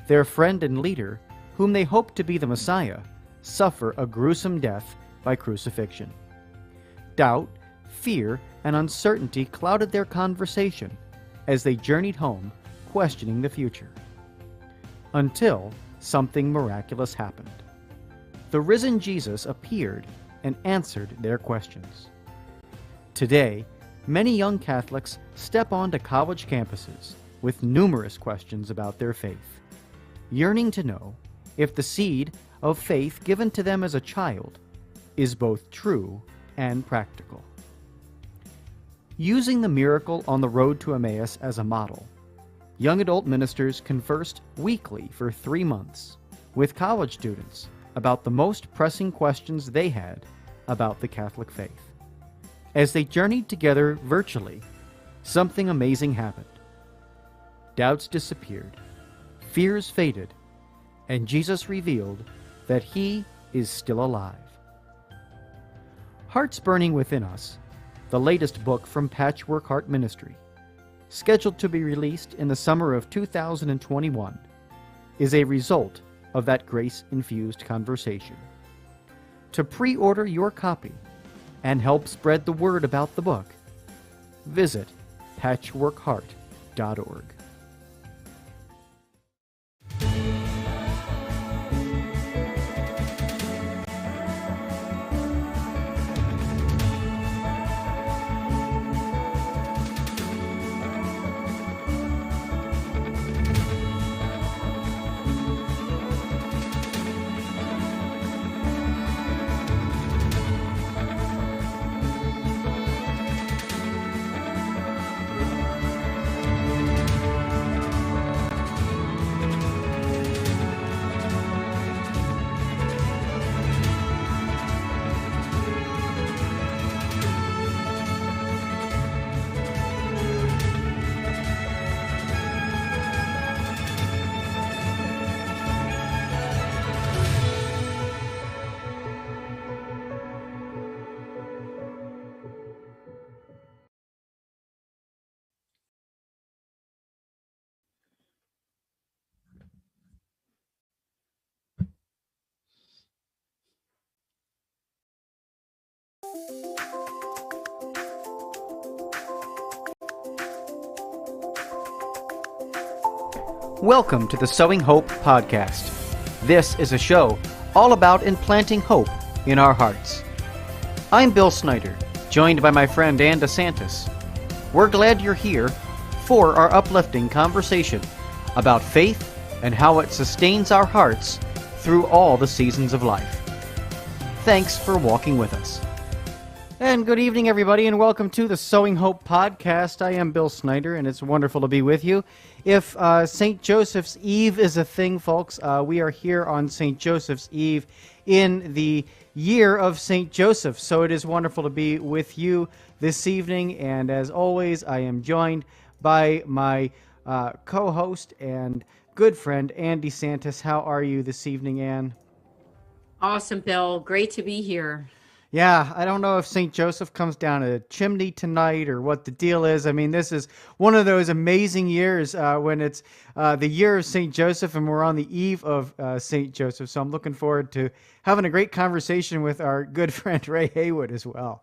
Their friend and leader, whom they hoped to be the Messiah, suffer a gruesome death by crucifixion. Doubt, fear, and uncertainty clouded their conversation as they journeyed home, questioning the future. Until something miraculous happened. The risen Jesus appeared and answered their questions. Today, many young Catholics step onto college campuses with numerous questions about their faith, yearning to know if the seed of faith given to them as a child is both true and practical. Using the miracle on the road to Emmaus as a model, young adult ministers conversed weekly for 3 months with college students about the most pressing questions they had about the Catholic faith. As they journeyed together virtually, something amazing happened. Doubts disappeared, fears faded, and Jesus revealed that He is still alive. Hearts Burning Within Us, the latest book from Patchwork Heart Ministry, scheduled to be released in the summer of 2021, is a result of that grace-infused conversation. To pre-order your copy and help spread the word about the book, visit patchworkheart.org. Welcome to the Sowing Hope podcast. This is a show all about implanting hope in our hearts. I'm Bill Snyder, joined by my friend Ann DeSantis. We're glad you're here for our uplifting conversation about faith and how it sustains our hearts through all the seasons of life. Thanks for walking with us. And good evening, everybody, and welcome to the Sowing Hope podcast. I am Bill Snyder, and it's wonderful to be with you. If St. Joseph's Eve is a thing, folks, we are here on St. Joseph's Eve in the year of St. Joseph. So it is wonderful to be with you this evening. And as always, I am joined by my co-host and good friend, Ann DeSantis. How are you this evening, Ann? Awesome, Bill. Great to be here. Yeah, I don't know if St. Joseph comes down a chimney tonight or what the deal is. I mean, this is one of those amazing years when it's the year of St. Joseph and we're on the eve of St. Joseph. So I'm looking forward to having a great conversation with our good friend Ray Haywood as well.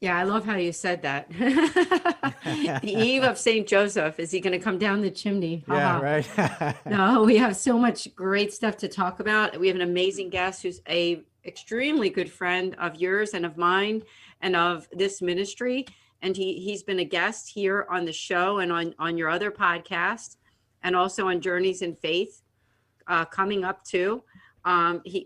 Yeah, I love how you said that. The eve of St. Joseph. Is he going to come down the chimney? Yeah, right. No, we have so much great stuff to talk about. We have an amazing guest who's a extremely good friend of yours and of mine and of this ministry. And he's been a guest here on the show and on your other podcast and also on Journeys in Faith coming up too.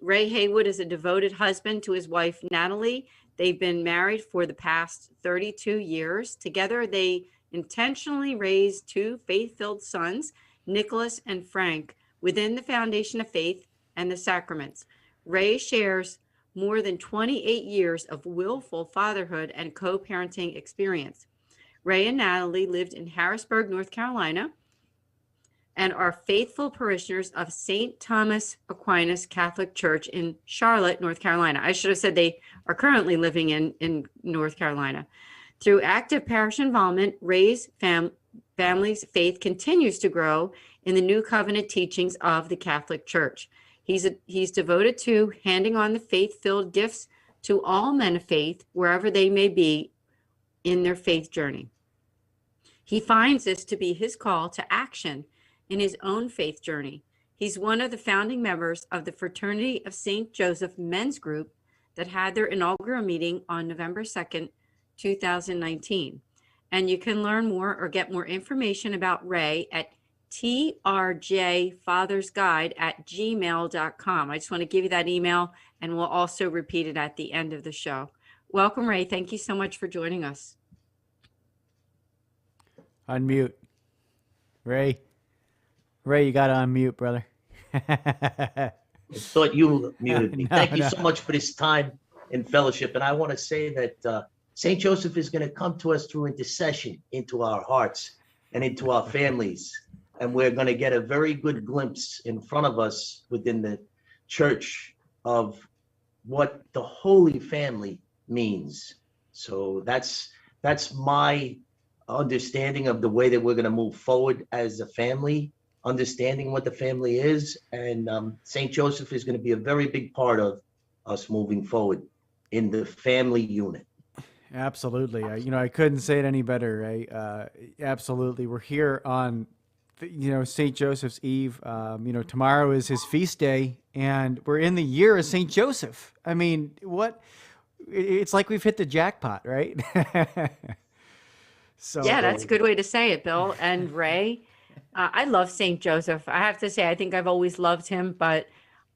Ray Haywood is a devoted husband to his wife, Natalie. They've been married for the past 32 years. Together, they intentionally raised 2 faith-filled sons, Nicholas and Frank, within the foundation of faith and the sacraments. Ray shares more than 28 years of willful fatherhood and co-parenting experience. Ray and Natalie lived in Harrisburg, North Carolina, and are faithful parishioners of St. Thomas Aquinas Catholic Church in Charlotte, North Carolina. I should have said they are currently living in North Carolina. Through active parish involvement, Ray's family's faith continues to grow in the New Covenant teachings of the Catholic Church. He's devoted to handing on the faith-filled gifts to all men of faith, wherever they may be in their faith journey. He finds this to be his call to action in his own faith journey. He's one of the founding members of the Fraternity of St. Joseph Men's Group that had their inaugural meeting on November 2nd, 2019. And you can learn more or get more information about Ray at trjfathersguide@gmail.com. I just want to give you that email, and we'll also repeat it at the end of the show. Welcome, Ray. Thank you so much for joining us. Unmute. Ray, you got to unmute, brother. I thought you muted me. No, Thank you no. so much for this time in fellowship. And I want to say that St. Joseph is going to come to us through intercession into our hearts and into our families. And we're going to get a very good glimpse in front of us within the church of what the Holy Family means. So that's my understanding of the way that we're going to move forward as a family, understanding what the family is. And St. Joseph is going to be a very big part of us moving forward in the family unit. Absolutely. I couldn't say it any better, Ray. Absolutely. We're here on, St. Joseph's Eve. Tomorrow is his feast day, and we're in the year of St. Joseph. I mean, it's like we've hit the jackpot, right? So Yeah, that's a good way to say it, Bill. And Ray, I love St. Joseph. I have to say, I think I've always loved him, but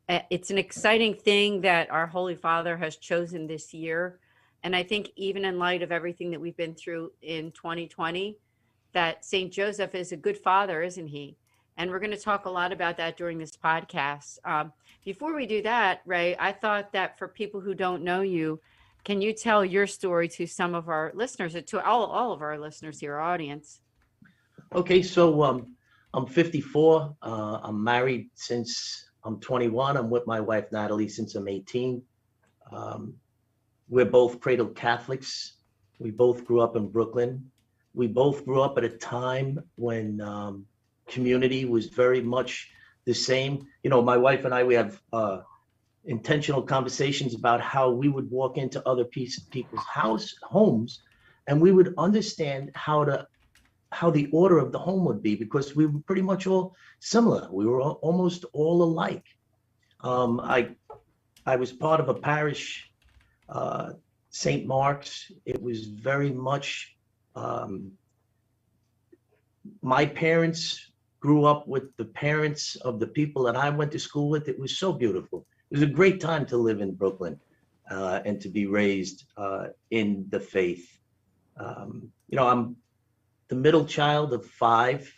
it's an exciting thing that our Holy Father has chosen this year. And I think even in light of everything that we've been through in 2020, that St. Joseph is a good father, isn't he? And we're going to talk a lot about that during this podcast. Before we do that, Ray, I thought that for people who don't know you, can you tell your story to some of our listeners, to all of our listeners here, our audience? Okay, so I'm 54. I'm married since I'm 21. I'm with my wife, Natalie, since I'm 18. We're both cradle Catholics. We both grew up in Brooklyn. We both grew up at a time when community was very much the same. My wife and I, we have intentional conversations about how we would walk into other people's homes, and we would understand how the order of the home would be, because we were pretty much all similar. We were almost all alike. I was part of a parish, St. Mark's. It was very much, my parents grew up with the parents of the people that I went to school with. It was so beautiful. It was a great time to live in Brooklyn and to be raised in the faith. I'm the middle child of 5.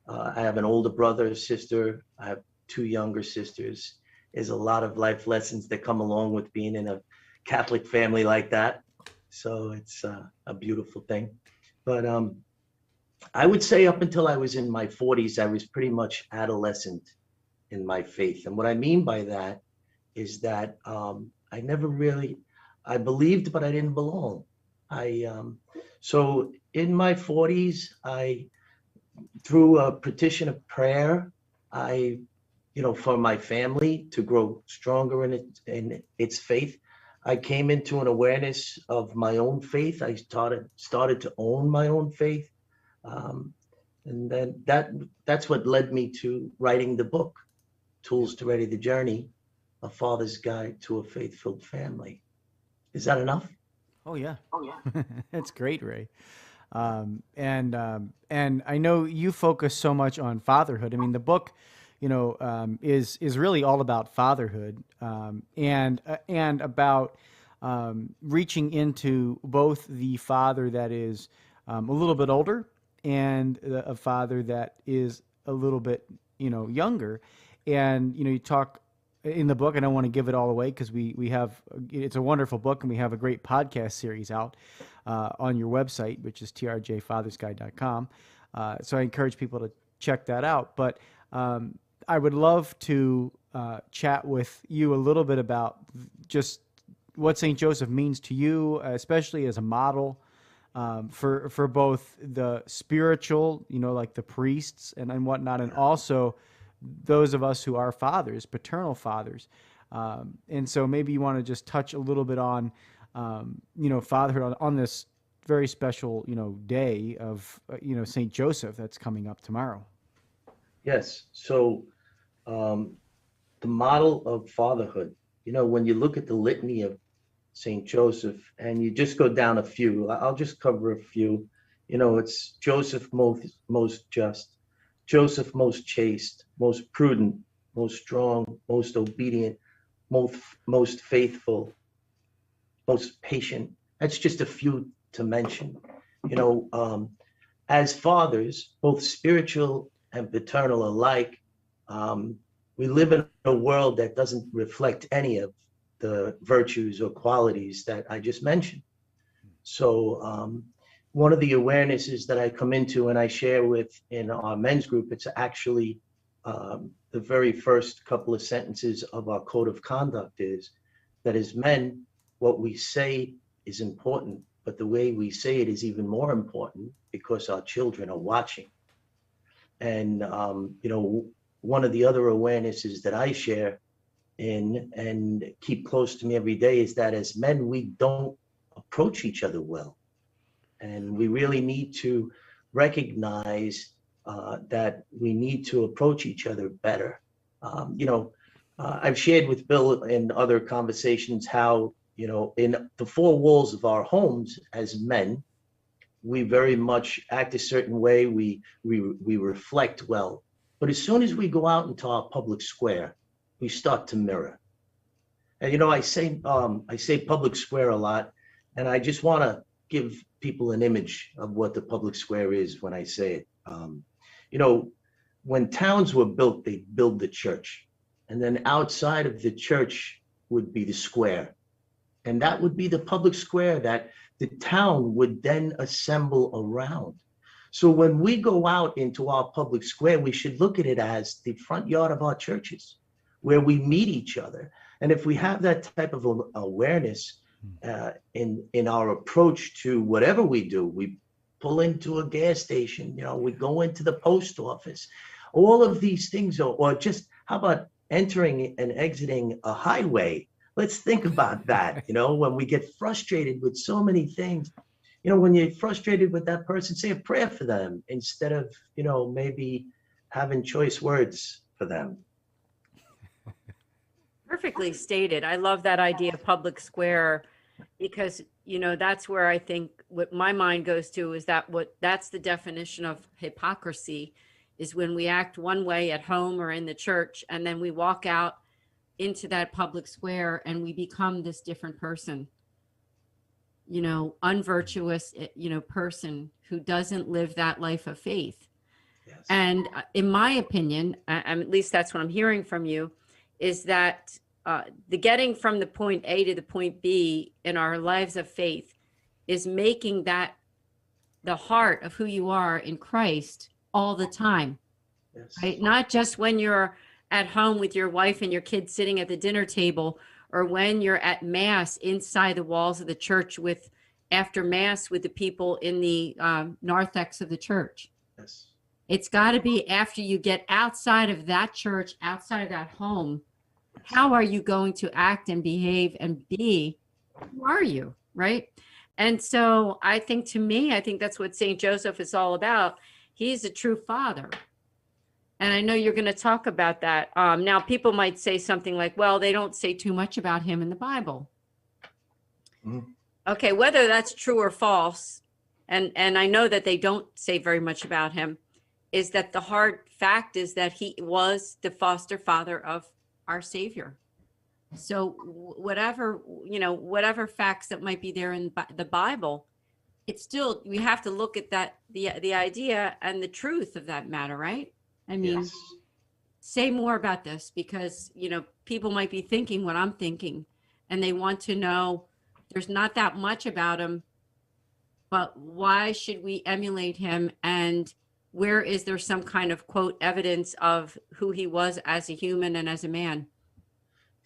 I have an older brother, sister. I have 2 younger sisters. There's a lot of life lessons that come along with being in a Catholic family like that. So it's a beautiful thing. But I would say up until I was in my 40s, I was pretty much adolescent in my faith. And what I mean by that is that I believed, but I didn't belong. So in my 40s, through a petition of prayer, for my family to grow stronger in its faith, I came into an awareness of my own faith. I started to own my own faith. And then that's what led me to writing the book, Tools to Ready the Journey, A Father's Guide to a Faith-Filled Family. Is that enough? Oh yeah. That's great, Ray. And I know you focus so much on fatherhood. I mean, the book, is really all about fatherhood, and about reaching into both the father that is a little bit older and a father that is a little bit, younger. And, you talk in the book, I don't want to give it all away because we have, it's a wonderful book, and we have a great podcast series out on your website, which is trjfathersguide.com. So I encourage people to check that out. But I would love to chat with you a little bit about just what St. Joseph means to you, especially as a model for both the spiritual, like the priests and whatnot, and also those of us who are fathers, paternal fathers. And so maybe you want to just touch a little bit on, fatherhood on this very special, day of, St. Joseph that's coming up tomorrow. Yes. So the model of fatherhood, when you look at the litany of St. Joseph and you just go down a few, I'll just cover a few. It's Joseph most just, Joseph most chaste, most prudent, most strong, most obedient, most faithful, most patient. That's just a few to mention. As fathers, both spiritual and paternal alike, we live in a world that doesn't reflect any of the virtues or qualities that I just mentioned. So one of the awarenesses that I come into and I share with in our men's group, it's actually the very first couple of sentences of our code of conduct is that as men, what we say is important, but the way we say it is even more important because our children are watching. And, one of the other awarenesses that I share in and keep close to me every day is that as men, we don't approach each other well. And we really need to recognize that we need to approach each other better. I've shared with Bill in other conversations how, in the four walls of our homes as men, we very much act a certain way. We reflect well. But as soon as we go out into our public square, we start to mirror. And I say public square a lot, and I just want to give people an image of what the public square is when I say it. When towns were built, they built the church, and then outside of the church would be the square, and that would be the public square that the town would then assemble around. So when we go out into our public square, we should look at it as the front yard of our churches, where we meet each other. And if we have that type of awareness in our approach to whatever we do, we pull into a gas station, we go into the post office, all of these things, or just how about entering and exiting a highway? Let's think about that. When we get frustrated with so many things, when you're frustrated with that person, say a prayer for them instead of, maybe having choice words for them. Perfectly stated. I love that idea of public square because, that's where I think what my mind goes to is that's the definition of hypocrisy is when we act one way at home or in the church, and then we walk out into that public square and we become this different person. Unvirtuous, person who doesn't live that life of faith. Yes. And in my opinion, at least that's what I'm hearing from you, is that the getting from the point A to the point B in our lives of faith is making that the heart of who you are in Christ all the time. Yes. Right? Not just when you're at home with your wife and your kids sitting at the dinner table, or when you're at mass inside the walls of the church after mass with the people in the narthex of the church. Yes. It's got to be after you get outside of that church, outside of that home. How are you going to act and behave and be? Who are you? Right. And so I think that's what St. Joseph is all about. He's a true father. And I know you're going to talk about that. Now, people might say something like, well, they don't say too much about him in the Bible. Mm-hmm. Okay, whether that's true or false, and I know that they don't say very much about him, is that the hard fact is that he was the foster father of our Savior. So whatever facts that might be there in the Bible, it's still, we have to look at that, the idea and the truth of that matter, right? I mean, yes. Say more about this because, people might be thinking what I'm thinking and they want to know there's not that much about him, but why should we emulate him? And where is there some kind of quote evidence of who he was as a human and as a man?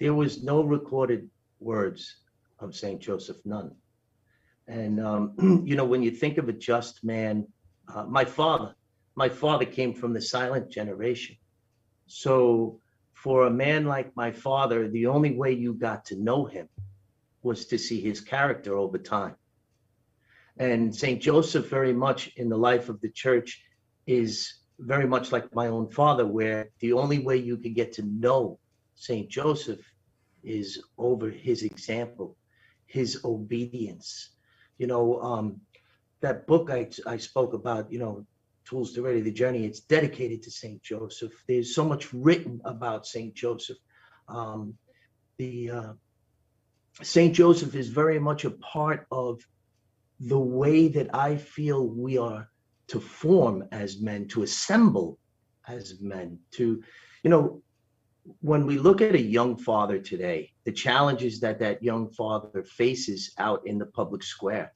There was no recorded words of St. Joseph, none. And, when you think of a just man, my father came from the silent generation. So for a man like my father, the only way you got to know him was to see his character over time. And St. Joseph, very much in the life of the church, is very much like my own father, where the only way you could get to know St. Joseph is over his example, his obedience. That book I spoke about, Tools to Ready the Journey, it's dedicated to St. Joseph. There's so much written about St. Joseph. The St. Joseph is very much a part of the way that I feel we are to form as men, to assemble as men, when we look at a young father today, the challenges that young father faces out in the public square,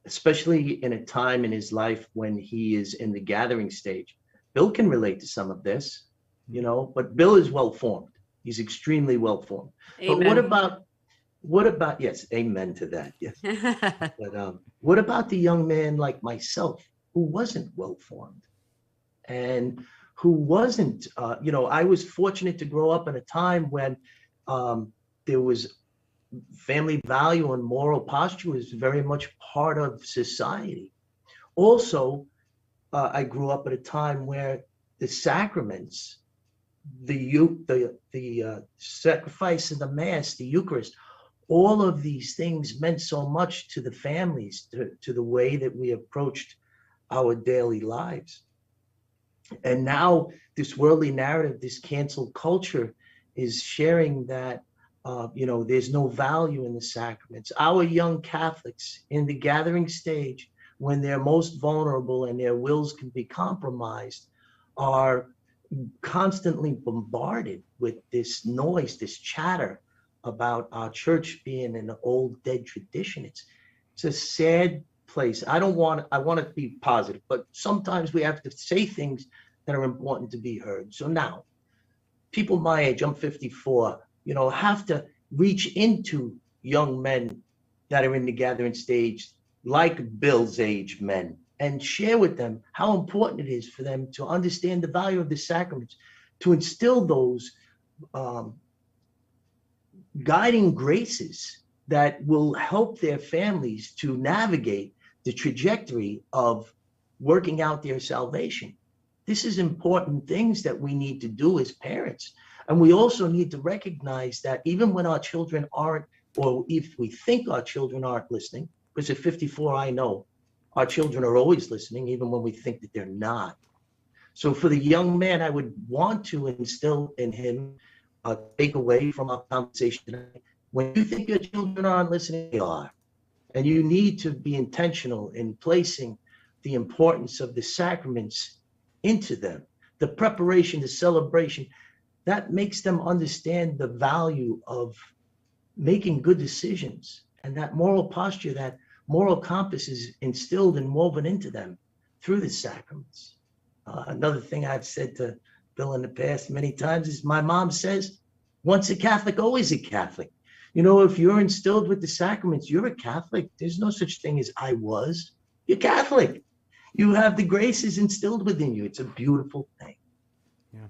especially in a time in his life when he is in the gathering stage. Bill can relate to some of this, but Bill is well formed. He's extremely well formed. Amen. But what about, yes, amen to that. Yes. But what about the young man like myself who wasn't well formed and who wasn't, I was fortunate to grow up in a time when there was family value and moral posture was very much part of society. Also, I grew up at a time where the sacraments, the sacrifice of the Mass, the Eucharist, all of these things meant so much to the families, to the way that we approached our daily lives. And now this worldly narrative, this cancel culture is sharing that, there's no value in the sacraments. Our young Catholics in the gathering stage, when they're most vulnerable and their wills can be compromised, are constantly bombarded with this noise, this chatter about our church being an old dead tradition. It's a sad place. I want to be positive, but sometimes we have to say things that are important to be heard. So now, people my age, I'm 54, have to reach into young men that are in the gathering stage, like Bill's age men, and share with them how important it is for them to understand the value of the sacraments, to instill those guiding graces that will help their families to navigate the trajectory of working out their salvation. This is important things that we need to do as parents. And we also need to recognize that even when our children aren't, or if we think our children aren't listening, because at 54, I know our children are always listening, even when we think that they're not. So for the young man, I would want to instill in him, take away from our conversation tonight, when you think your children aren't listening, they are. And you need to be intentional in placing the importance of the sacraments into them. The preparation, the celebration, that makes them understand the value of making good decisions. And that moral posture, that moral compass is instilled and woven into them through the sacraments. Another thing I've said to Bill in the past many times is my mom says, once a Catholic, always a Catholic. If you're instilled with the sacraments, you're a Catholic. There's no such thing as I was. You're Catholic. You have the graces instilled within you. It's a beautiful thing. Yeah.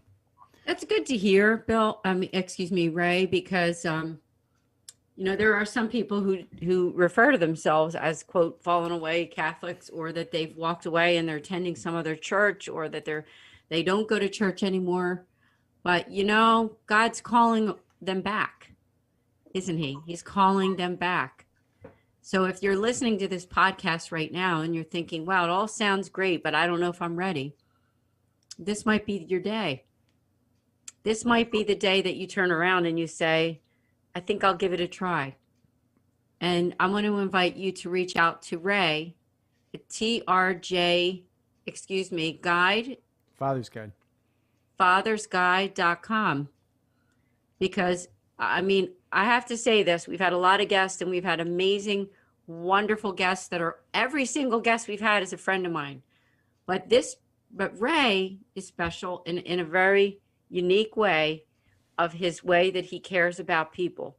That's good to hear, Bill. Ray, because there are some people who refer to themselves as, quote, fallen away Catholics, or that they've walked away and they're attending some other church, or that they don't go to church anymore. But God's calling them back, isn't he? He's calling them back. So if you're listening to this podcast right now and you're thinking, wow, it all sounds great, but I don't know if I'm ready, this might be your day. This might be the day that you turn around and you say, I think I'll give it a try. And I want to invite you to reach out to Ray at guide. Father's Guide. fathersguide.com. Because, I have to say this, we've had a lot of guests and we've had amazing, wonderful guests every single guest we've had is a friend of mine. But Ray is special in a very unique way, of his way that he cares about people.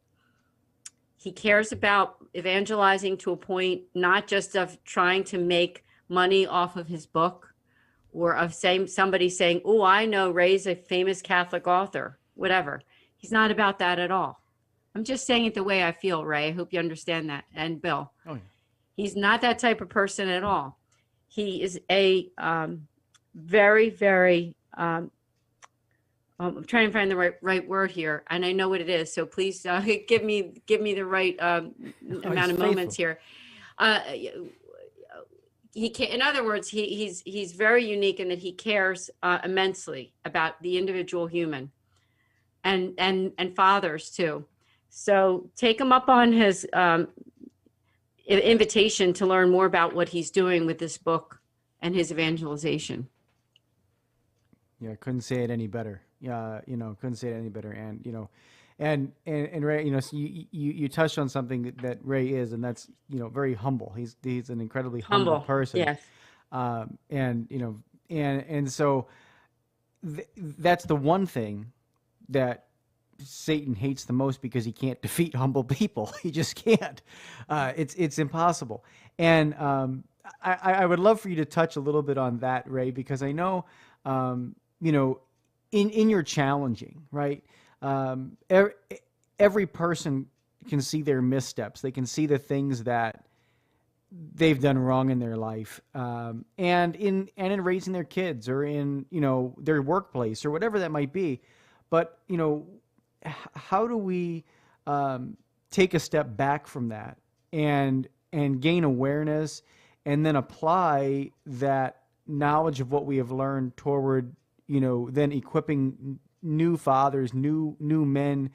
He cares about evangelizing to a point, not just of trying to make money off of his book or of saying somebody saying, oh, I know Ray's a famous Catholic author, whatever. He's not about that at all. I'm just saying it the way I feel, Ray. I hope you understand that. And Bill, Oh, yeah. he's not that type of person at all. He is a very, very, I'm trying to find the right word here, and I know what it is. So please give me the right amount of moments here. He can, in other words, he's very unique in that he cares immensely about the individual human, and fathers too. So take him up on his invitation to learn more about what he's doing with this book and his evangelization. Yeah, couldn't say it any better. Yeah, couldn't say it any better. And and Ray, so you touched on something that Ray is, and that's very humble. He's an incredibly humble person. Yes. And so that's the one thing that Satan hates the most, because he can't defeat humble people. He just can't. It's impossible. And I would love for you to touch a little bit on that, Ray, because I know, in your challenging, right? Every person can see their missteps. They can see the things that they've done wrong in their life, and in raising their kids, or in their workplace, or whatever that might be. But how do we take a step back from that and gain awareness, and then apply that knowledge of what we have learned toward then equipping new fathers, new men,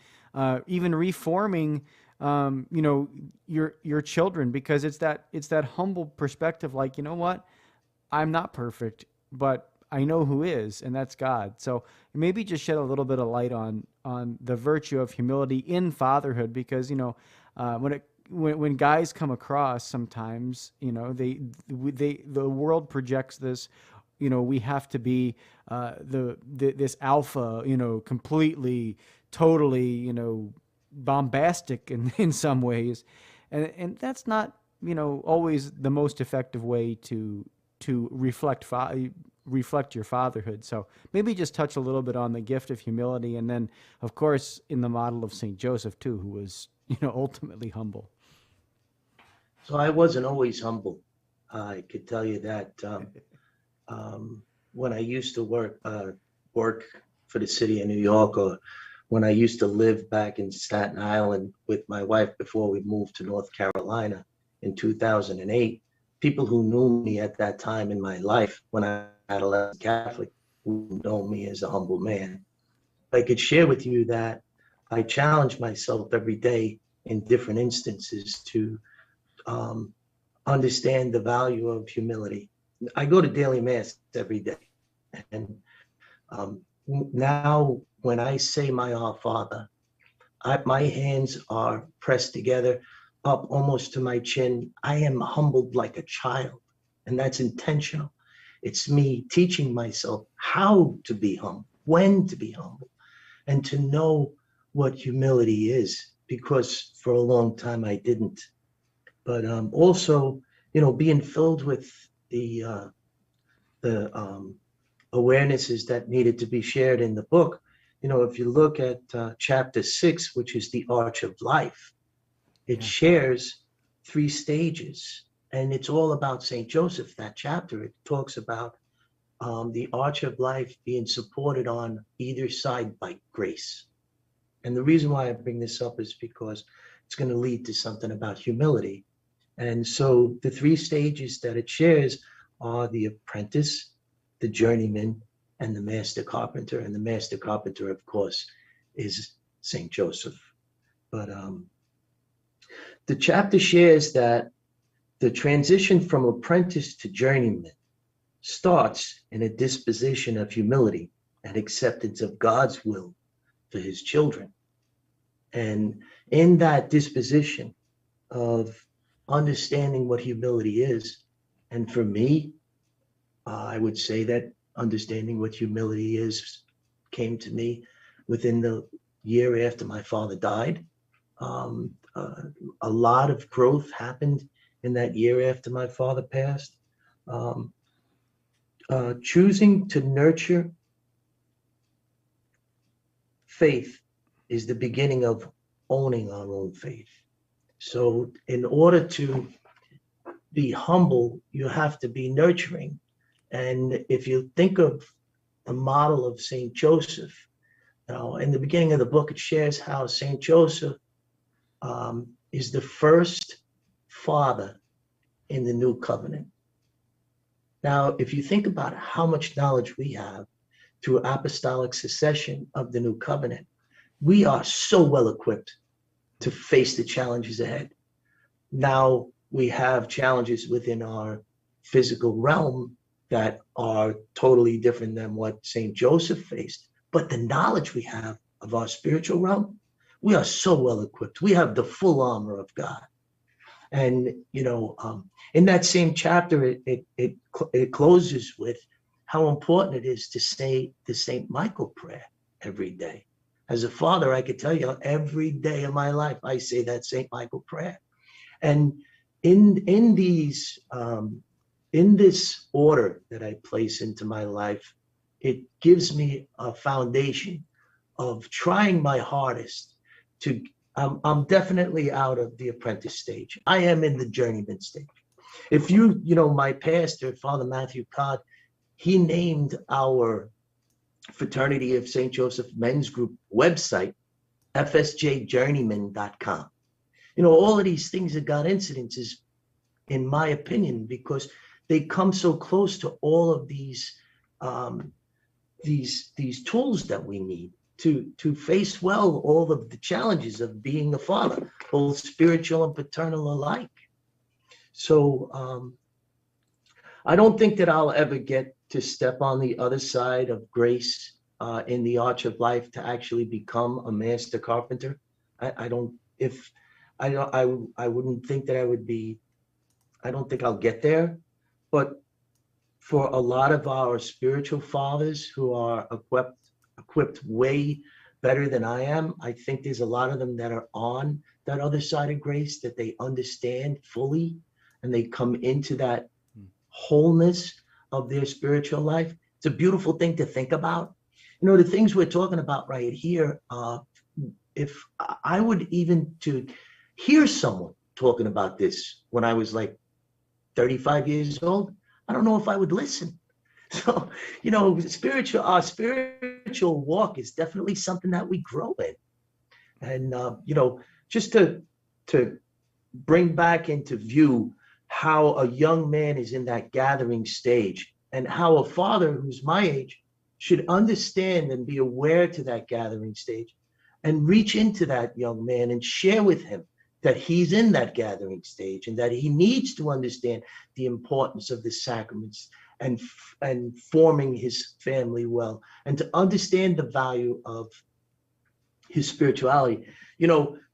even reforming your children, because it's that humble perspective, like, what, I'm not perfect, but I know who is, and that's God. So maybe just shed a little bit of light on the virtue of humility in fatherhood, because when guys come across, sometimes the world projects this, we have to be this alpha, completely, totally, bombastic in some ways, and that's not always the most effective way to reflect your fatherhood. So maybe just touch a little bit on the gift of humility, and then of course in the model of St. Joseph too, who was ultimately humble. So I wasn't always humble. I could tell you that. When I used to work for the city of New York, or when I used to live back in Staten Island with my wife before we moved to North Carolina in 2008, people who knew me at that time in my life, when I had a Catholic, who know me as a humble man. I could share with you that I challenge myself every day in different instances to understand the value of humility. I go to daily mass every day, and now when I say my Our Father, my hands are pressed together up almost to my chin. I am humbled like a child, and that's intentional. It's me teaching myself how to be humble, when to be humble, and to know what humility is, because for a long time I didn't. But also, being filled with the awarenesses that needed to be shared in the book. If you look at chapter 6, which is the Arch of Life, it shares 3 stages, and it's all about St. Joseph. That chapter, it talks about the Arch of Life being supported on either side by grace. And the reason why I bring this up is because it's going to lead to something about humility. And so the 3 stages that it shares are the apprentice, the journeyman, and the master carpenter. And the master carpenter, of course, is St. Joseph. But the chapter shares that the transition from apprentice to journeyman starts in a disposition of humility and acceptance of God's will for his children. And in that disposition of understanding what humility is, and for me, I would say that understanding what humility is came to me within the year after my father died. a lot of growth happened in that year after my father passed. Um, Choosing to nurture faith is the beginning of owning our own faith. So, in order to be humble, you have to be nurturing. And if you think of the model of St. Joseph, in the beginning of the book, it shares how St. Joseph is the first father in the new covenant. Now, if you think about how much knowledge we have through apostolic succession of the new covenant, we are so well equipped to face the challenges ahead. Now we have challenges within our physical realm that are totally different than what St. Joseph faced. But the knowledge we have of our spiritual realm, we are so well equipped. We have the full armor of God. And, in that same chapter, it closes with how important it is to say the St. Michael prayer every day. As a father, I could tell you every day of my life, I say that St. Michael prayer. And in this order that I place into my life, it gives me a foundation of trying my hardest to. I'm definitely out of the apprentice stage. I am in the journeyman stage. If my pastor, Father Matthew Codd, he named our Fraternity of St. Joseph Men's Group website fsjjourneyman.com. All of these things that got incidences, in my opinion, because they come so close to all of these tools that we need to face well all of the challenges of being a father, both spiritual and paternal alike. So I don't think that I'll ever get to step on the other side of grace in the arch of life to actually become a master carpenter. I wouldn't think that I would be. I don't think I'll get there. But for a lot of our spiritual fathers who are equipped way better than I am, I think there's a lot of them that are on that other side of grace, that they understand fully and they come into that wholeness of their spiritual life. It's a beautiful thing to think about. The things we're talking about right here, if I would even to hear someone talking about this when I was like 35 years old, I don't know if I would listen. So, our spiritual walk is definitely something that we grow in. And, just to bring back into view how a young man is in that gathering stage and how a father who's my age should understand and be aware to that gathering stage and reach into that young man and share with him that he's in that gathering stage and that he needs to understand the importance of the sacraments and forming his family well, and to understand the value of his spirituality.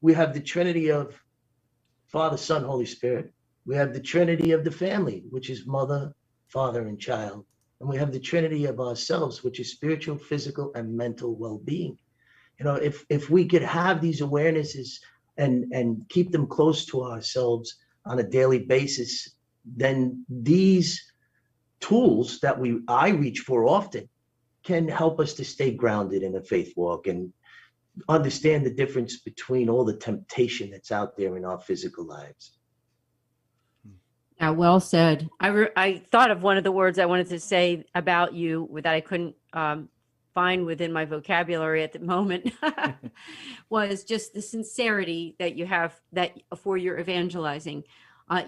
We have the Trinity of Father, Son, Holy Spirit. We have the Trinity of the family, which is mother, father, and child. And we have the Trinity of ourselves, which is spiritual, physical, and mental well-being. If we could have these awarenesses and keep them close to ourselves on a daily basis, then these tools that I reach for often can help us to stay grounded in a faith walk and understand the difference between all the temptation that's out there in our physical lives. Yeah, well said. I thought of one of the words I wanted to say about you that I couldn't find within my vocabulary at the moment was just the sincerity that you have for your evangelizing.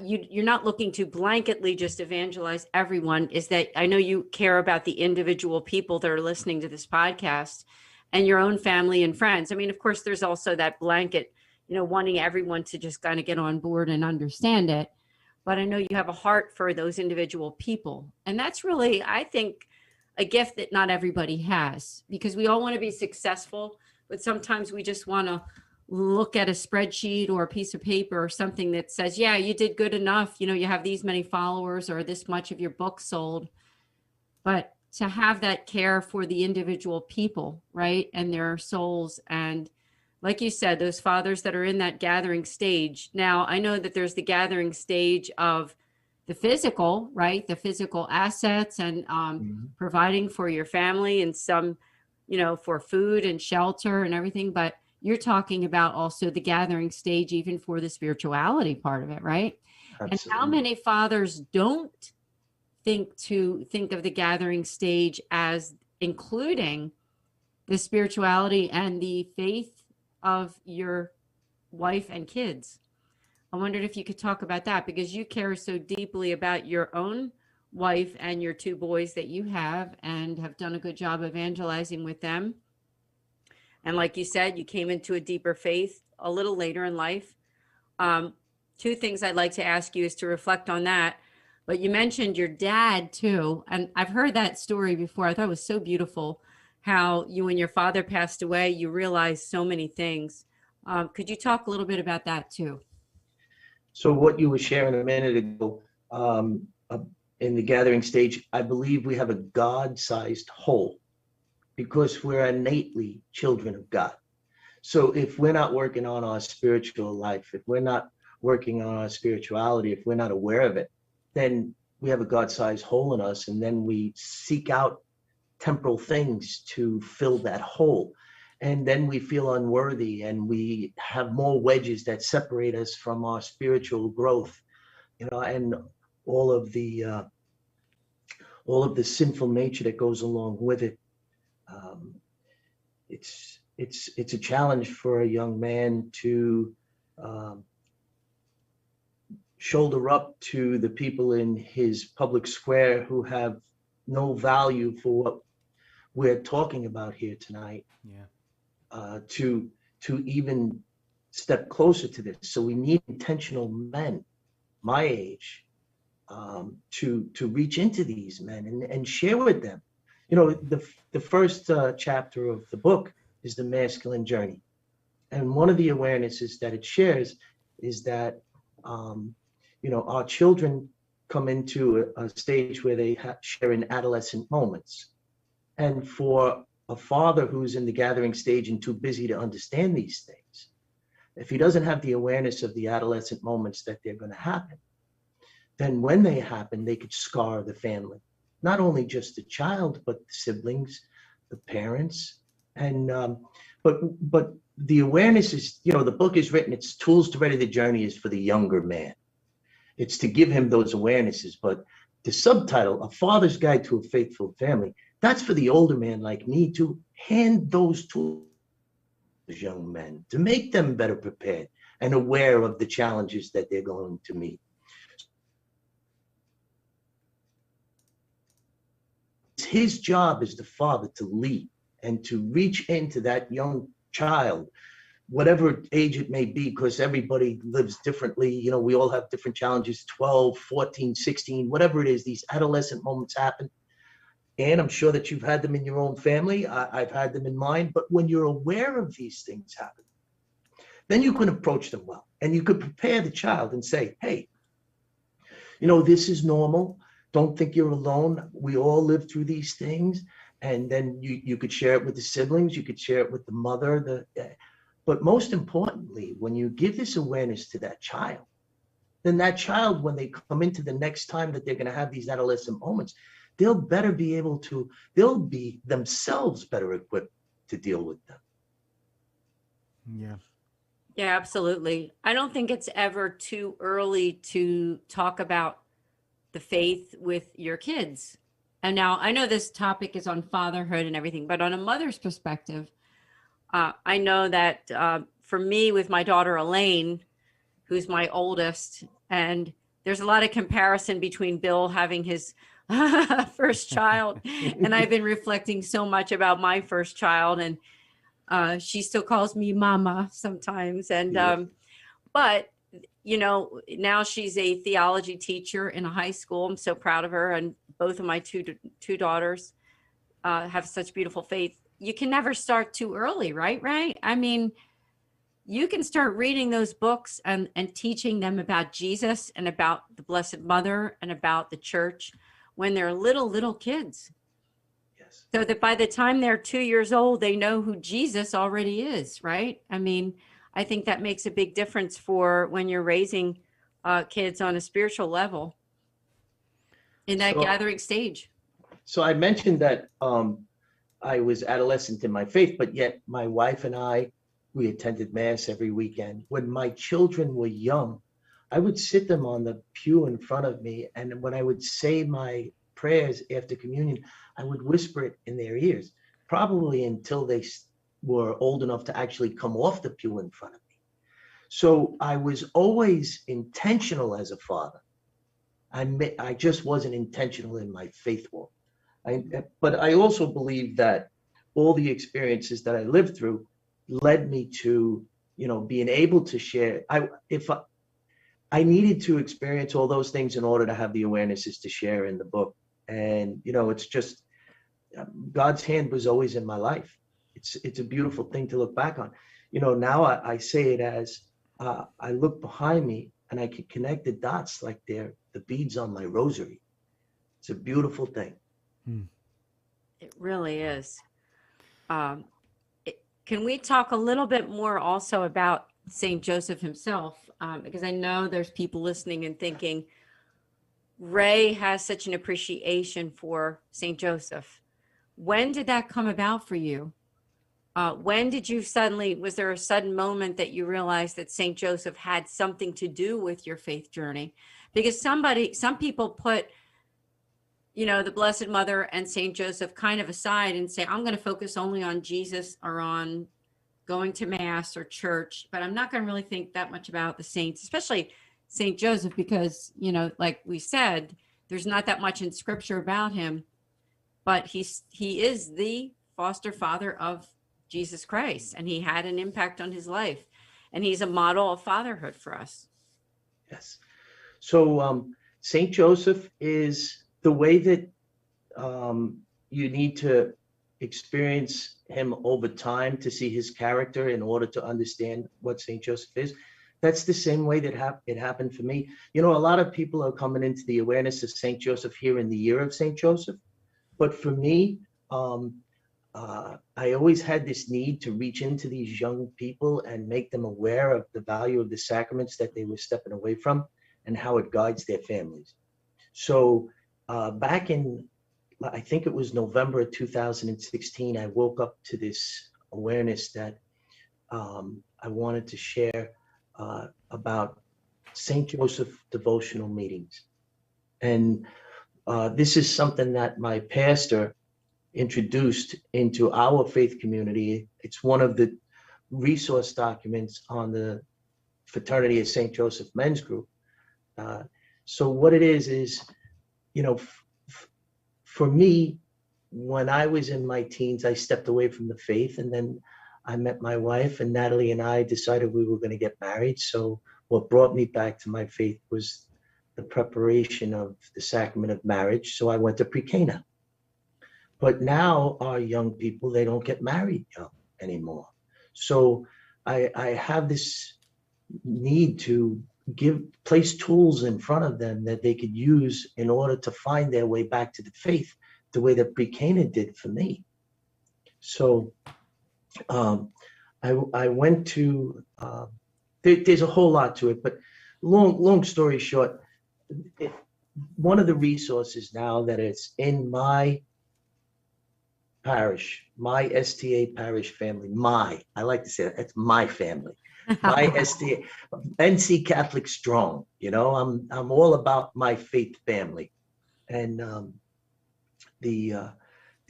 You're not looking to blanketly just evangelize everyone. Is that I know you care about the individual people that are listening to this podcast and your own family and friends. I mean, of course, there's also that blanket, wanting everyone to just kind of get on board and understand it. But I know you have a heart for those individual people. And that's really, I think, a gift that not everybody has, because we all want to be successful, but sometimes we just want to look at a spreadsheet or a piece of paper or something that says, yeah, you did good enough. You have these many followers or this much of your book sold. But to have that care for the individual people, right, and their souls, and like you said, those fathers that are in that gathering stage. Now, I know that there's the gathering stage of the physical, right? The physical assets and providing for your family and some, for food and shelter and everything. But you're talking about also the gathering stage, even for the spirituality part of it, right? Absolutely. And how many fathers don't think of the gathering stage as including the spirituality and the faith of your wife and kids? I wondered if you could talk about that, because you care so deeply about your own wife and your two boys that you have, and have done a good job evangelizing with them. And like you said, you came into a deeper faith a little later in life. Two things I'd like to ask you is to reflect on that. But you mentioned your dad too. And I've heard that story before. I thought it was so beautiful how you, when your father passed away, you realized so many things. Could you talk a little bit about that too? So what you were sharing a minute ago, in the gathering stage, I believe we have a God-sized hole because we're innately children of God. So if we're not working on our spiritual life, if we're not working on our spirituality, if we're not aware of it, then we have a God-sized hole in us, and then we seek out temporal things to fill that hole. And then we feel unworthy, and we have more wedges that separate us from our spiritual growth, and all of the sinful nature that goes along with it. It's a challenge for a young man to shoulder up to the people in his public square who have no value for what we're talking about here tonight. Yeah. To even step closer to this. So we need intentional men my age to reach into these men and share with them. The first chapter of the book is the masculine journey. And one of the awarenesses that it shares is that, our children come into a stage where they share in adolescent moments. And for a father who's in the gathering stage and too busy to understand these things, if he doesn't have the awareness of the adolescent moments that they're going to happen, then when they happen, they could scar the family. Not only just the child, but the siblings, the parents. And but the awareness is, the book is written, it's Tools to Ready the Journey is for the younger man. It's to give him those awarenesses. But the subtitle, A Father's Guide to a Faithful Family, that's for the older man like me to hand those tools to young men, to make them better prepared and aware of the challenges that they're going to meet. It's his job as the father to lead and to reach into that young child, whatever age it may be, because everybody lives differently. We all have different challenges, 12, 14, 16, whatever it is, these adolescent moments happen. And I'm sure that you've had them in your own family. I've had them in mine. But when you're aware of these things happen, then you can approach them well. And you could prepare the child and say, hey, this is normal. Don't think you're alone. We all live through these things. And then you could share it with the siblings. You could share it with the mother. But most importantly, when you give this awareness to that child, then that child, when they come into the next time that they're going to have these adolescent moments, they'll be themselves better equipped to deal with them. Yeah. Yeah, absolutely. I don't think it's ever too early to talk about the faith with your kids. And now I know this topic is on fatherhood and everything, but on a mother's perspective, I know that for me, with my daughter Elaine, who's my oldest, and there's a lot of comparison between Bill having his first child, and I've been reflecting so much about my first child, and she still calls me mama sometimes. And but now she's a theology teacher in a high school. I'm so proud of her, and both of my two daughters have such beautiful faith. You can never start too early, right, Ray? I mean, you can start reading those books and teaching them about Jesus and about the Blessed Mother and about the church when they're little kids. Yes. So that by the time they're 2 years old, they know who Jesus already is, right? I mean, I think that makes a big difference for when you're raising kids on a spiritual level in that So, gathering stage. so I mentioned that I was adolescent in my faith, but yet my wife and I, we attended mass every weekend. When my children were young, I would sit them on the pew in front of me, and when I would say my prayers after communion, I would whisper it in their ears, probably until they were old enough to actually come off the pew in front of me. So I was always intentional as a father. I just wasn't intentional in my faith walk. But I also believe that all the experiences that I lived through led me to, being able to share. I needed to experience all those things in order to have the awarenesses to share in the book. And, it's just God's hand was always in my life. It's a beautiful thing to look back on. Now I say it as I look behind me and I can connect the dots like they're the beads on my rosary. It's a beautiful thing. It really is. Can we talk a little bit more also about St. Joseph himself? Because I know there's people listening and thinking, Ray has such an appreciation for St. Joseph. When did that come about for you? When did you was there a sudden moment that you realized that St. Joseph had something to do with your faith journey? Because some people put, the Blessed Mother and St. Joseph kind of aside and say, I'm going to focus only on Jesus or on going to mass or church, but I'm not going to really think that much about the saints, especially St. Joseph, because, like we said, there's not that much in scripture about him, but he is the foster father of Jesus Christ, and he had an impact on his life, and he's a model of fatherhood for us. Yes. So St. Joseph is the way that you need to experience him over time to see his character in order to understand what St. Joseph is. That's the same way that it happened for me. A lot of people are coming into the awareness of St. Joseph here in the year of St. Joseph. But for me, I always had this need to reach into these young people and make them aware of the value of the sacraments that they were stepping away from and how it guides their families. So back in, I think it was November of 2016, I woke up to this awareness that I wanted to share about St. Joseph devotional meetings. And this is something that my pastor introduced into our faith community. It's one of the resource documents on the Fraternity of St. Joseph Men's Group. So what it is, for me, when I was in my teens, I stepped away from the faith, and then I met my wife, and Natalie and I decided we were going to get married. So what brought me back to my faith was the preparation of the sacrament of marriage. So I went to pre-Cana. But now our young people, they don't get married young anymore. So I have this need to place tools in front of them that they could use in order to find their way back to the faith, the way that pre-Cana did for me. So I went to, there's a whole lot to it, but long story short, one of the resources now that it's in my parish, my STA parish family, I like to say that, it's my family, my STA, NC Catholic Strong, I'm all about my faith family. And the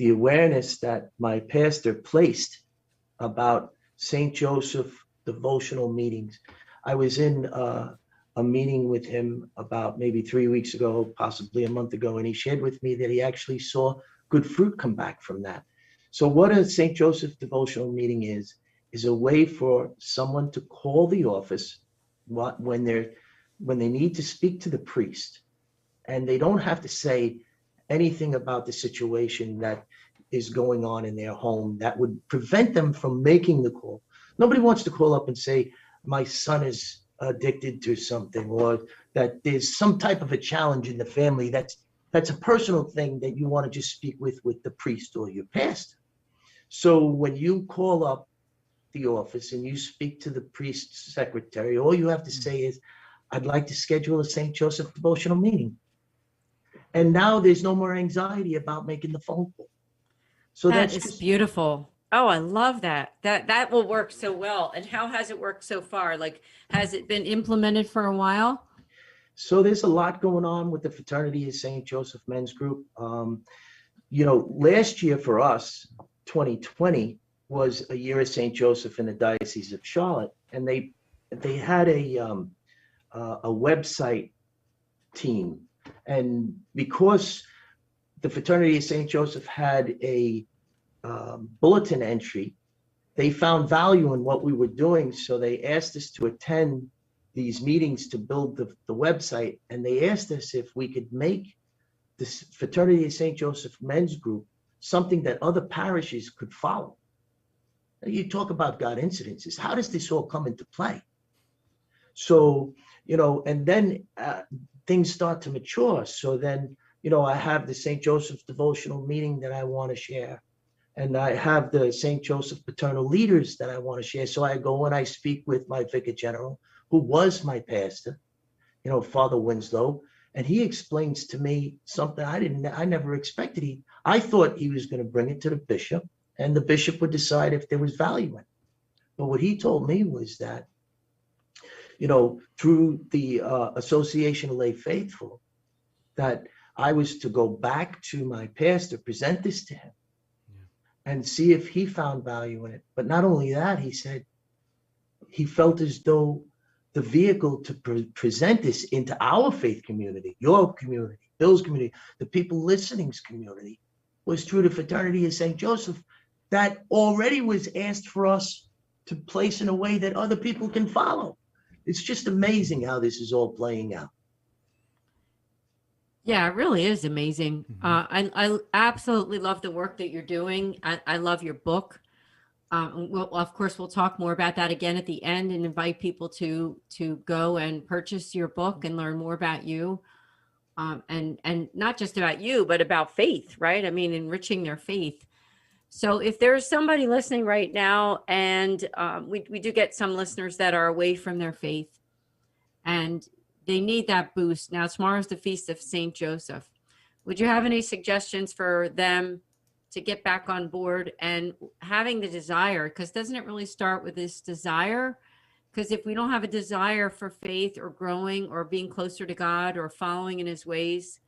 awareness that my pastor placed about St. Joseph devotional meetings. I was in a meeting with him about maybe 3 weeks ago, possibly a month ago, and he shared with me that he actually saw good fruit come back from that. So what a St. Joseph devotional meeting is a way for someone to call the office when they need to speak to the priest, and they don't have to say anything about the situation that is going on in their home that would prevent them from making the call. Nobody wants to call up and say, my son is addicted to something, or that there's some type of a challenge in the family that that's a personal thing that you want to just speak with the priest or your pastor. So when you call up the office and you speak to the priest's secretary, all you have to say is, I'd like to schedule a St. Joseph devotional meeting. And now there's no more anxiety about making the phone call. So That that's is just beautiful. Oh, I love that. That will work so well. And how has it worked so far? Like, has it been implemented for a while? so there's a lot going on with the Fraternity of St. Joseph Men's Group. Last year for us, 2020, was a year of St. Joseph in the Diocese of Charlotte, and they had a website team, and because the Fraternity of St. Joseph had a bulletin entry, they found value in what we were doing, so they asked us to attend these meetings to build the website, and they asked us if we could make this Fraternity of St. Joseph Men's Group something that other parishes could follow. Now, you talk about God incidences. How does this all come into play? So, and then things start to mature. So then, I have the St. Joseph devotional meeting that I want to share. And I have the St. Joseph paternal leaders that I want to share. So I go and I speak with my Vicar General, who was my pastor, Father Winslow, and he explains to me something I never expected. I thought he was going to bring it to the bishop, and the bishop would decide if there was value in it. But what he told me was that, through the Association of Lay Faithful, that I was to go back to my pastor, present this to him, and see if he found value in it. But not only that, he said he felt as though the vehicle to present this into our faith community, your community, Bill's community, the people listening's community, was through the Fraternity of St. Joseph that already was asked for us to place in a way that other people can follow. It's just amazing how this is all playing out. Yeah, it really is amazing. Mhm. I absolutely love the work that you're doing. I love your book. Of course, we'll talk more about that again at the end and invite people to go and purchase your book and learn more about you, and not just about you, but about faith, right? I mean, enriching their faith. So, if there's somebody listening right now, and we do get some listeners that are away from their faith, and they need that boost. Now, tomorrow's the Feast of St. Joseph. Would you have any suggestions for them to get back on board and having the desire? Because doesn't it really start with this desire? Because if we don't have a desire for faith or growing or being closer to God or following in his ways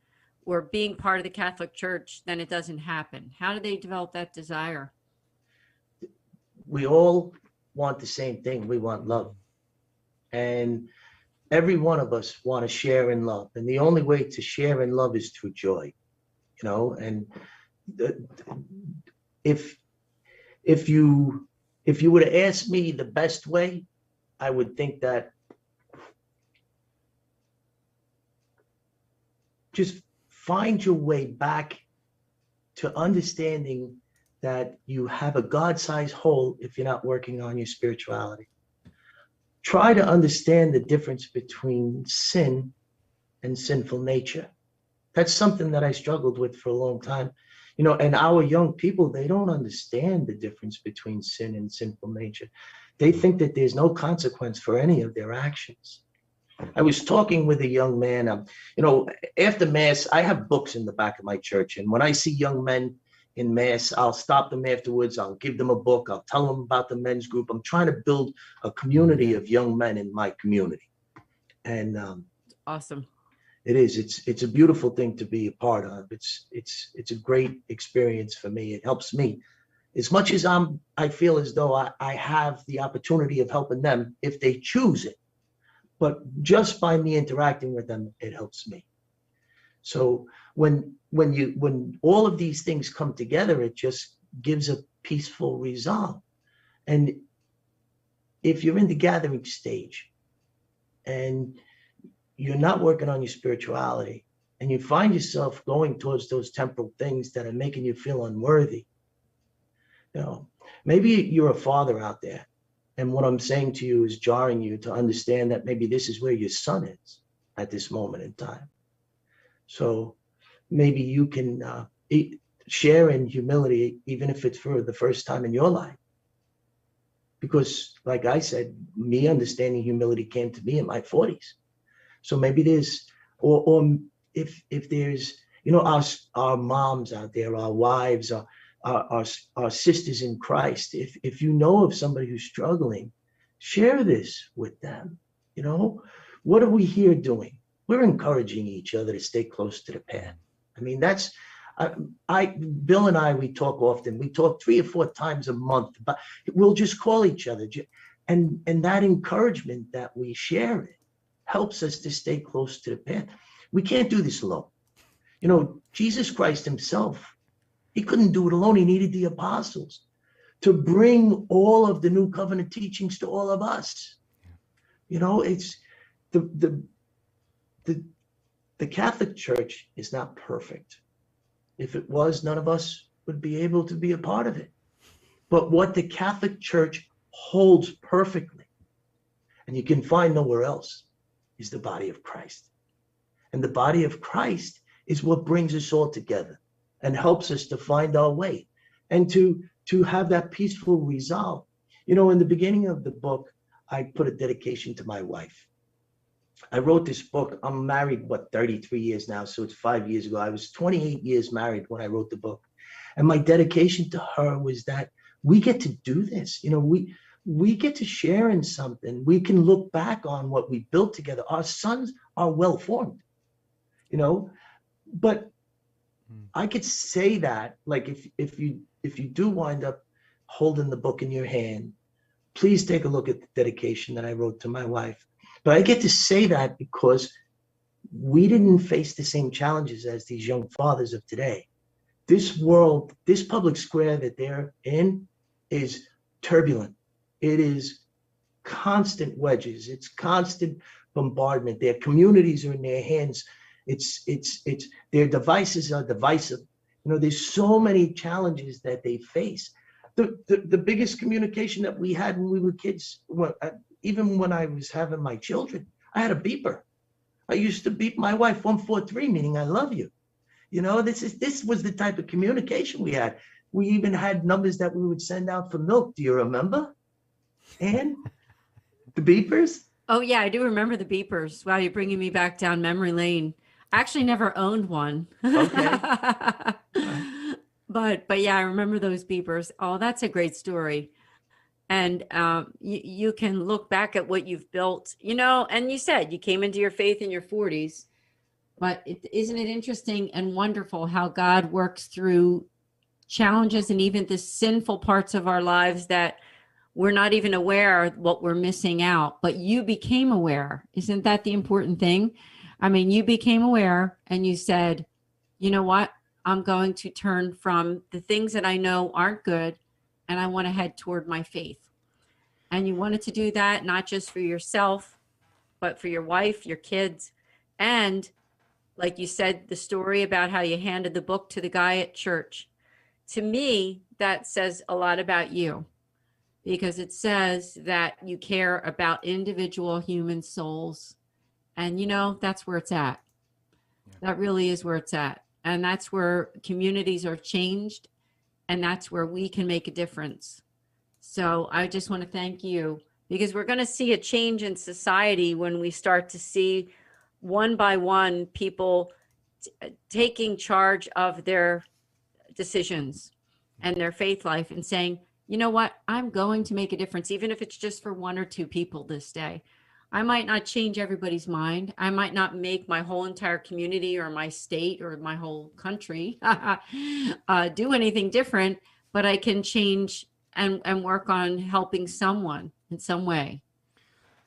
or being part of the Catholic Church, then it doesn't happen. How do they develop that desire? We all want the same thing. We want love. And every one of us want to share in love. And the only way to share in love is through joy, and if you were to ask me the best way, I would think that just find your way back to understanding that you have a God-sized hole if you're not working on your spirituality. Try to understand the difference between sin and sinful nature. That's something that I struggled with for a long time. And our young people, they don't understand the difference between sin and sinful nature. They think that there's no consequence for any of their actions. I was talking with a young man, after Mass, I have books in the back of my church. And when I see young men in Mass, I'll stop them afterwards. I'll give them a book. I'll tell them about the men's group. I'm trying to build a community of young men in my community. And Awesome. it is. It's a beautiful thing to be a part of. It's a great experience for me. It helps me as much as I feel as though I have the opportunity of helping them if they choose it. But just by me interacting with them, it helps me. So when all of these things come together, it just gives a peaceful resolve. And if you're in the gathering stage and you're not working on your spirituality and you find yourself going towards those temporal things that are making you feel unworthy, maybe you're a father out there. And what I'm saying to you is jarring you to understand that maybe this is where your son is at this moment in time. So maybe you can share in humility, even if it's for the first time in your life. Because like I said, me understanding humility came to me in my 40s. So maybe there's, or if there's, you know, our moms out there, our wives, our sisters in Christ, if you know of somebody who's struggling, share this with them. You know, what are we here doing? We're encouraging each other to stay close to the path. I mean, that's, Bill and I, we talk often. We talk 3 or 4 times a month, but we'll just call each other. And that encouragement that we share it helps us to stay close to the path. We can't do this alone. You know, Jesus Christ himself, he couldn't do it alone. He needed the apostles to bring all of the new covenant teachings to all of us. You know, it's the Catholic Church is not perfect. If it was, none of us would be able to be a part of it. But what the Catholic Church holds perfectly, and you can find nowhere else, is the body of Christ. And the body of Christ is what brings us all together and helps us to find our way and to have that peaceful resolve. You know, in the beginning of the book, I put a dedication to my wife. I wrote this book. I'm married, 33 years now, so it's 5 years ago. I was 28 years married when I wrote the book. And my dedication to her was that we get to do this. You know, we get to share in something. We can look back on what we built together. Our sons are well-formed, you know, but I could say that, like, if you do wind up holding the book in your hand, please take a look at the dedication that I wrote to my wife. But I get to say that because we didn't face the same challenges as these young fathers of today. This world, this public square that they're in is turbulent. It is constant wedges. It's constant bombardment. Their communities are in their hands. It's their devices are divisive. You know, there's so many challenges that they face. The biggest communication that we had when we were kids, even when I was having my children, I had a beeper. I used to beep my wife 143, meaning I love you. You know, this was the type of communication we had. We even had numbers that we would send out for milk. Do you remember? And the beepers? Oh yeah, I do remember the beepers. Wow, you're bringing me back down memory lane. I actually never owned one. Okay. But yeah, I remember those beepers. Oh, that's a great story. And you can look back at what you've built, you know, and you said you came into your faith in your 40s, but isn't it interesting and wonderful how God works through challenges and even the sinful parts of our lives that we're not even aware what we're missing out, but you became aware. Isn't that the important thing? I mean, you became aware and you said, you know what? I'm going to turn from the things that I know aren't good, and I want to head toward my faith. And you wanted to do that not just for yourself, but for your wife, your kids, and like you said, the story about how you handed the book to the guy at church. To me, that says a lot about you, because it says that you care about individual human souls. And, you know, that's where it's at. Yeah. That really is where it's at. And that's where communities are changed. And that's where we can make a difference. So I just want to thank you, because we're going to see a change in society when we start to see one by one people taking charge of their decisions and their faith life and saying, you know what, I'm going to make a difference, even if it's just for 1 or 2 people this day. I might not change everybody's mind. I might not make my whole entire community or my state or my whole country do anything different, but I can change and work on helping someone in some way.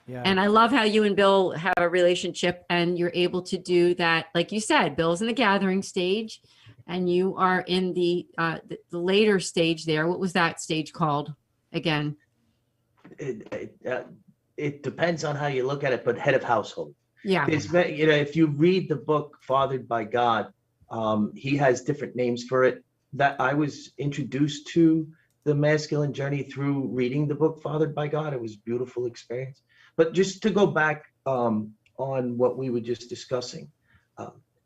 Yeah. And I love how you and Bill have a relationship and you're able to do that. Like you said, Bill's in the gathering stage and you are in the later stage there. What was that stage called again? It depends on how you look at it, but head of household. Yeah. You know, if you read the book Fathered by God, he has different names for it. That I was introduced to the masculine journey through reading the book Fathered by God. It was a beautiful experience. But just to go back on what we were just discussing,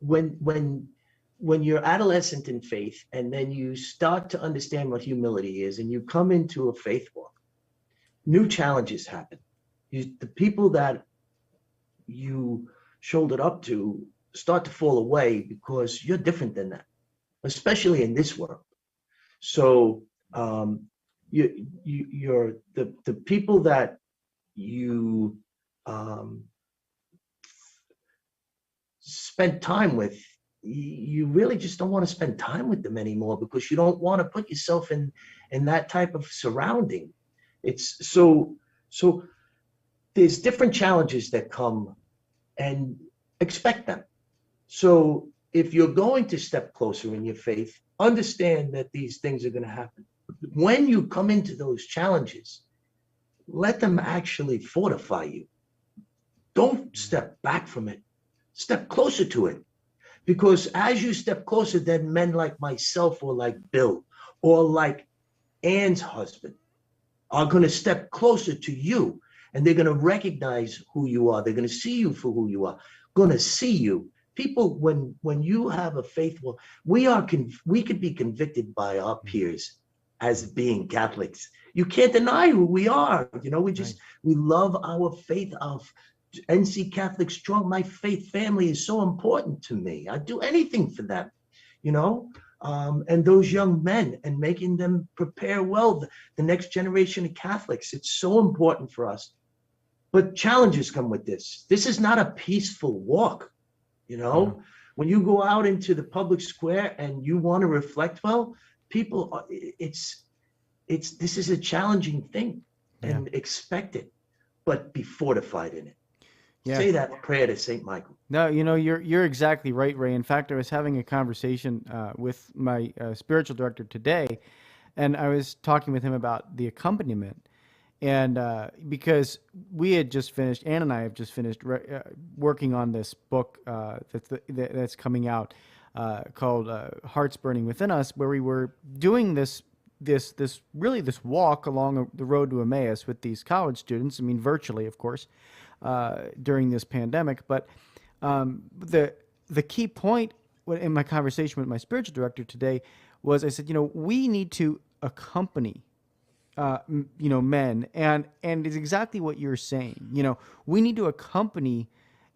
when when you're adolescent in faith, and then you start to understand what humility is, and you come into a faith walk, new challenges happen. The people that you shouldered up to start to fall away because you're different than that, especially in this world. So you're the people that you spend time with, you really just don't want to spend time with them anymore, because you don't want to put yourself in that type of surrounding. It's so there's different challenges that come, and expect them. So if you're going to step closer in your faith, understand that these things are going to happen. When you come into those challenges, let them actually fortify you. Don't step back from it. Step closer to it. Because as you step closer, then men like myself, or like Bill, or like Ann's husband, are going to step closer to you, and they're going to recognize who you are. They're going to see you for who you are, going to see you. People, when you have a faithful, we could be convicted by our peers as being Catholics. You can't deny who we are. You know, we love our faith. Our NC Catholic strong. My faith family is so important to me. I'd do anything for them, you know. And those young men, and making them prepare well, the next generation of Catholics. It's so important for us. But challenges come with this. This is not a peaceful walk, you know. Yeah. When you go out into the public square and you want to reflect well, people, this is a challenging thing, and expect it, but be fortified in it. Yeah. Say that prayer to St. Michael. No, you know, you're exactly right, Ray. In fact, I was having a conversation with my spiritual director today, and I was talking with him about the accompaniment. And because we had just finished, Ann and I have just finished working on this book that's coming out called Hearts Burning Within Us, where we were doing this walk along the road to Emmaus with these college students. I mean, virtually, of course. During this pandemic, but the key point in my conversation with my spiritual director today was, I said, you know, we need to accompany, men, and it's exactly what you're saying. You know, we need to accompany,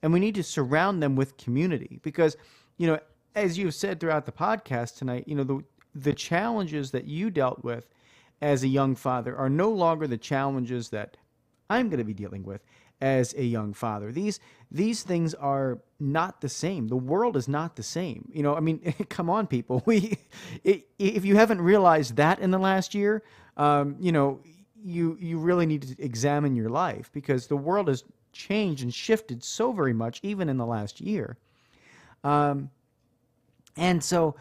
and we need to surround them with community, because, you know, as you've said throughout the podcast tonight, you know, the challenges that you dealt with as a young father are no longer the challenges that I'm going to be dealing with as a young father. These things are not the same. The world is not the same. You know, I mean, come on, people. If you haven't realized that in the last year, you know, you really need to examine your life, because the world has changed and shifted so very much, even in the last year. And so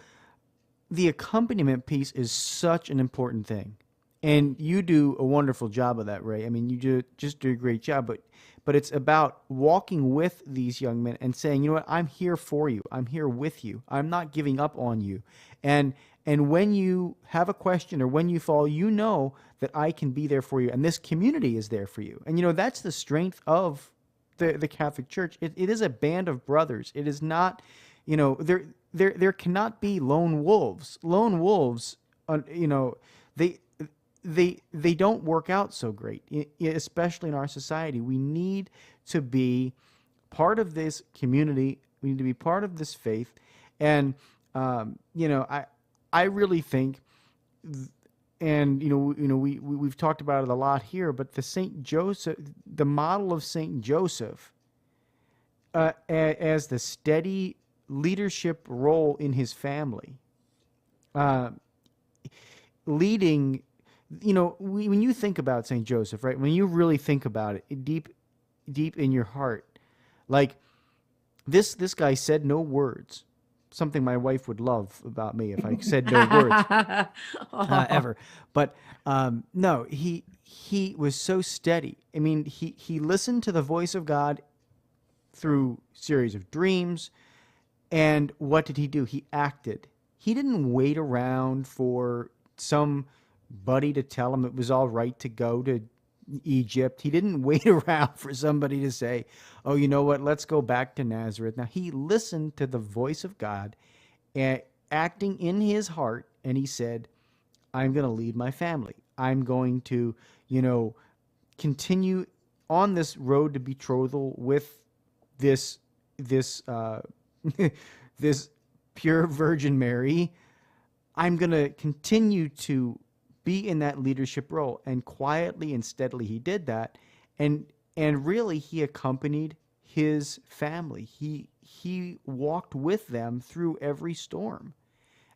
the accompaniment piece is such an important thing. And you do a wonderful job of that, Ray. I mean, you just do a great job, but it's about walking with these young men and saying, you know what, I'm here for you. I'm here with you. I'm not giving up on you. And when you have a question or when you fall, you know that I can be there for you, and this community is there for you. And, you know, that's the strength of the Catholic Church. It is a band of brothers. It is not, you know, there cannot be lone wolves. Lone wolves, you know, they don't work out so great, especially in our society. We need to be part of this community. We need to be part of this faith. And, you know, I really think, and, you know, we've talked about it a lot here, but the model of Saint Joseph, as the steady leadership role in his family, leading. You know, when you think about St. Joseph, right, when you really think about it deep in your heart, like this guy said no words, something my wife would love about me if I said no words ever. But no, he was so steady. I mean, he listened to the voice of God through a series of dreams. And what did he do? He acted. He didn't wait around for somebody to tell him it was all right to go to Egypt. He didn't wait around for somebody to say, oh, you know what, let's go back to Nazareth. Now, he listened to the voice of God, acting in his heart, and he said, I'm going to lead my family. I'm going to, continue on this road to betrothal with this this pure Virgin Mary. I'm going to continue to be in that leadership role. And quietly and steadily he did that. And really he accompanied his family. He walked with them through every storm.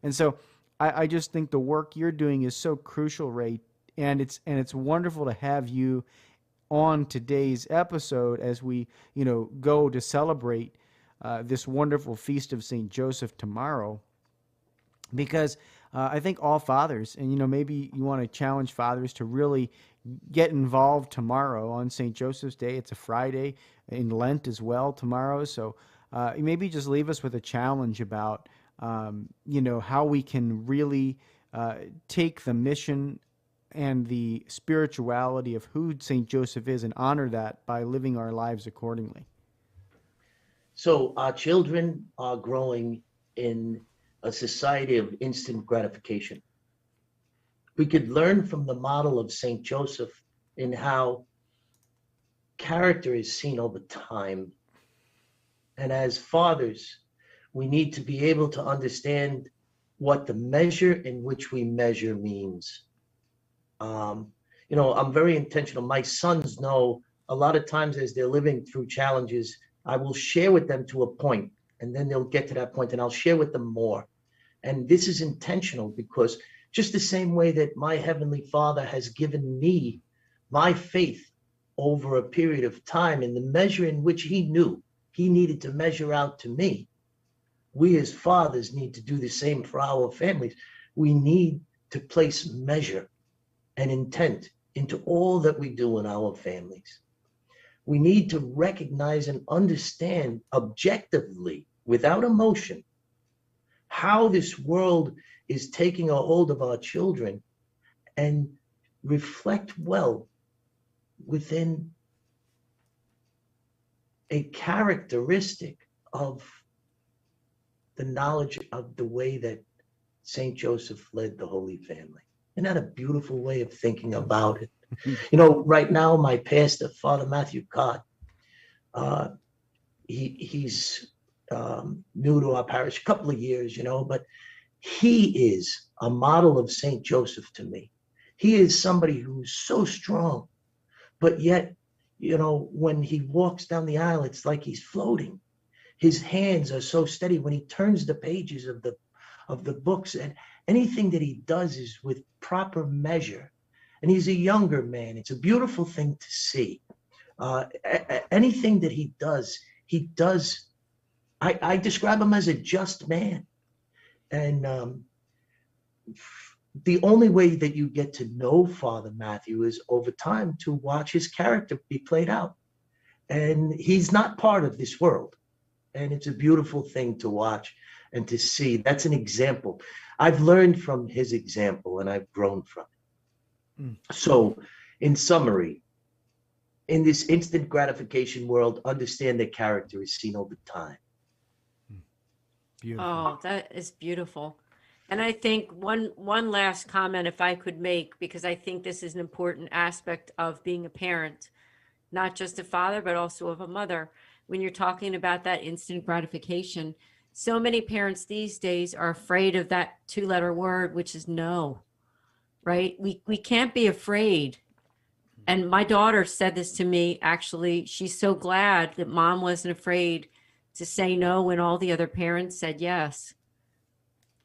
And so I just think the work you're doing is so crucial, Ray. And it's wonderful to have you on today's episode as we, go to celebrate this wonderful feast of St. Joseph tomorrow. Because I think all fathers, and maybe you want to challenge fathers to really get involved tomorrow on St. Joseph's Day. It's a Friday in Lent as well tomorrow. So maybe just leave us with a challenge about, how we can really take the mission and the spirituality of who St. Joseph is and honor that by living our lives accordingly. So our children are growing in a society of instant gratification. We could learn from the model of St. Joseph in how character is seen over time. And as fathers, we need to be able to understand what the measure in which we measure means. I'm very intentional. My sons know a lot of times as they're living through challenges, I will share with them to a point, and then they'll get to that point and I'll share with them more. And this is intentional because just the same way that my Heavenly Father has given me my faith over a period of time in the measure in which he knew he needed to measure out to me, we as fathers need to do the same for our families. We need to place measure and intent into all that we do in our families. We need to recognize and understand objectively, without emotion, how this world is taking a hold of our children and reflect well within a characteristic of the knowledge of the way that St. Joseph led the Holy Family. Isn't that a beautiful way of thinking about it? Right now, my pastor, Father Matthew Cott, he's new to our parish, a couple of years, but he is a model of St. Joseph to me. He is somebody who's so strong, but yet, when he walks down the aisle, it's like he's floating. His hands are so steady when he turns the pages of the books, and anything that he does is with proper measure. And he's a younger man. It's a beautiful thing to see. Anything that he does, I describe him as a just man. And the only way that you get to know Father Matthew is over time to watch his character be played out. And he's not part of this world. And it's a beautiful thing to watch and to see. That's an example. I've learned from his example and I've grown from it. So, in summary, in this instant gratification world, understand that character is seen over time. Beautiful. Oh, that is beautiful. And I think one last comment, if I could make, because I think this is an important aspect of being a parent, not just a father, but also of a mother. When you're talking about that instant gratification, so many parents these days are afraid of that 2-letter word, which is no, right? We can't be afraid. And my daughter said this to me, actually. She's so glad that mom wasn't afraid to say no when all the other parents said yes,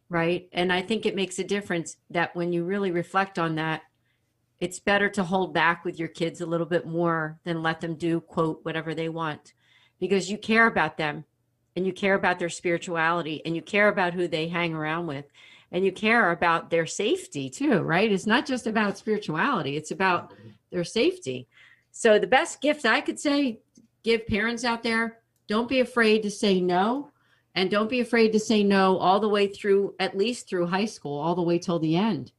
right? And I think it makes a difference that when you really reflect on that, it's better to hold back with your kids a little bit more than let them do, quote, whatever they want, because you care about them and you care about their spirituality and you care about who they hang around with and you care about their safety too, right? It's not just about spirituality, it's about their safety. So the best gift I could say, give parents out there, don't be afraid to say no, and don't be afraid to say no all the way through, at least through high school, all the way till the end.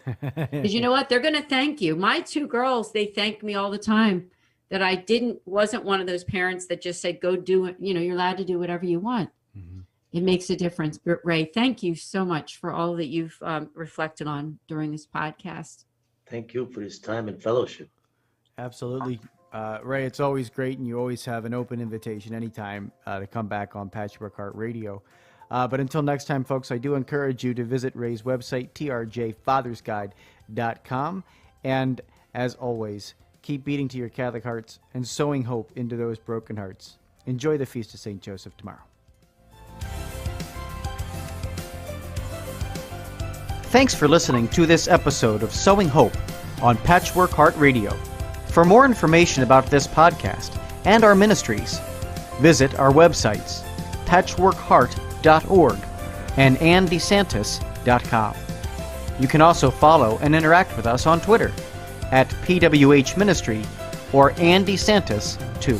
Because you know what? They're going to thank you. My 2 girls, they thank me all the time that I wasn't one of those parents that just said, go do it. You're allowed to do whatever you want. Mm-hmm. It makes a difference. But Ray, thank you so much for all that you've reflected on during this podcast. Thank you for this time and fellowship. Absolutely. Ray, it's always great, and you always have an open invitation anytime to come back on Patchwork Heart Radio. But until next time, folks, I do encourage you to visit Ray's website, trjfathersguide.com. And as always, keep beating to your Catholic hearts and sowing hope into those broken hearts. Enjoy the Feast of St. Joseph tomorrow. Thanks for listening to this episode of Sowing Hope on Patchwork Heart Radio. For more information about this podcast and our ministries, visit our websites, patchworkheart.org and andesantis.com. You can also follow and interact with us on Twitter at PWH Ministry or Andy Santis 2.